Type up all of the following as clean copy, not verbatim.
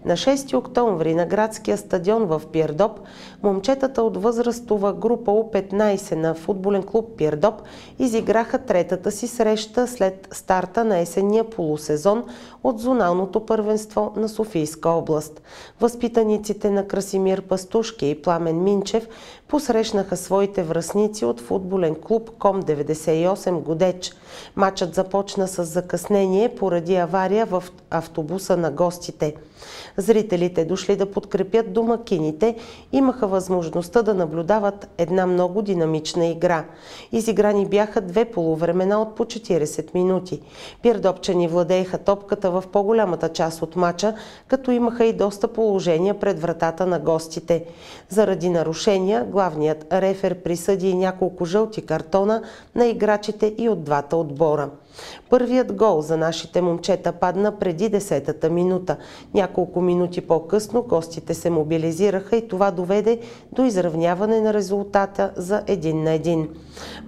На 6 октомври на градския стадион в Пирдоп, момчетата от възрастова група У15 на футболен клуб Пирдоп изиграха третата си среща след старта на есенния полусезон от зоналното първенство на Софийска област. Възпитаниците на Красимир Пастушки и Пламен Минчев посрещнаха своите връстници от футболен клуб Ком 98 Годеч. Матчът започна с закъснение поради авария в автобуса на гостите. Зрителите, дошли да подкрепят домакините, имаха възможността да наблюдават една много динамична игра. Изиграни бяха две полувремена от по 40 минути. Пирдопчани владееха топката в по-голямата част от матча, като имаха и доста положения пред вратата на гостите. Заради нарушения, главният рефер присъди и няколко жълти картона на играчите и от двата отбора. Първият гол за нашите момчета падна преди 10-та минута. Няколко минути по-късно гостите се мобилизираха и това доведе до изравняване на резултата за 1-1.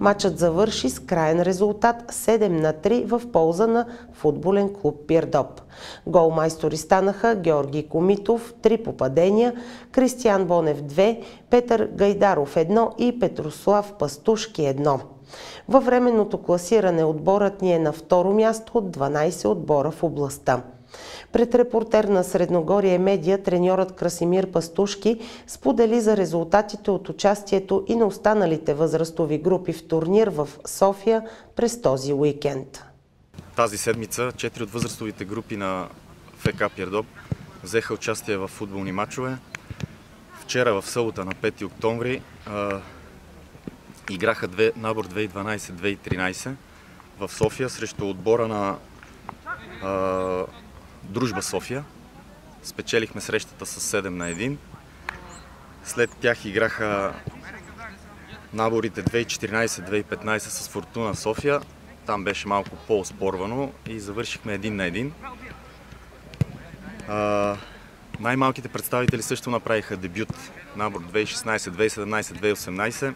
Матчът завърши с краен резултат 7-3 в полза на футболен клуб Пирдоп. Голмайстори станаха Георги Комитов 3 попадения, Кристиян Бонев 2, Петър Гайдаров 1 и Петрослав Пастушки 1. Във временното класиране отборът ни е на второ място от 12 отбора в областта. Пред репортер на Средногорие медия треньорът Красимир Пастушки сподели за резултатите от участието и на останалите възрастови групи в турнир в София през този уикенд. Тази седмица 4 от възрастовите групи на ФК Пирдоп взеха участие в футболни матчове. Вчера в събота на 5 октомври играха набор 2012-2013 в София срещу отбора на Дружба София. Спечелихме срещата с 7-1. След тях играха наборите 2014-2015 с Фортуна София. Там беше малко по-оспорвано и завършихме 1-1. Най-малките представители също направиха дебют. Набор 2016, 2017, 2018.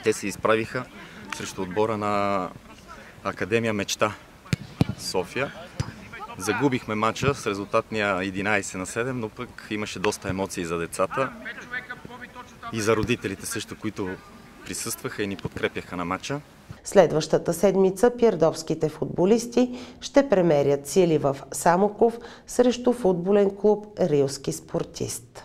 Те се изправиха срещу отбора на Академия Мечта София. Загубихме матча с резултатния 11-7, но пък имаше доста емоции за децата и за родителите също, които присъстваха и ни подкрепяха на матча. Следващата седмица пирдопските футболисти ще премерят сили в Самоков срещу футболен клуб Рилски спортист.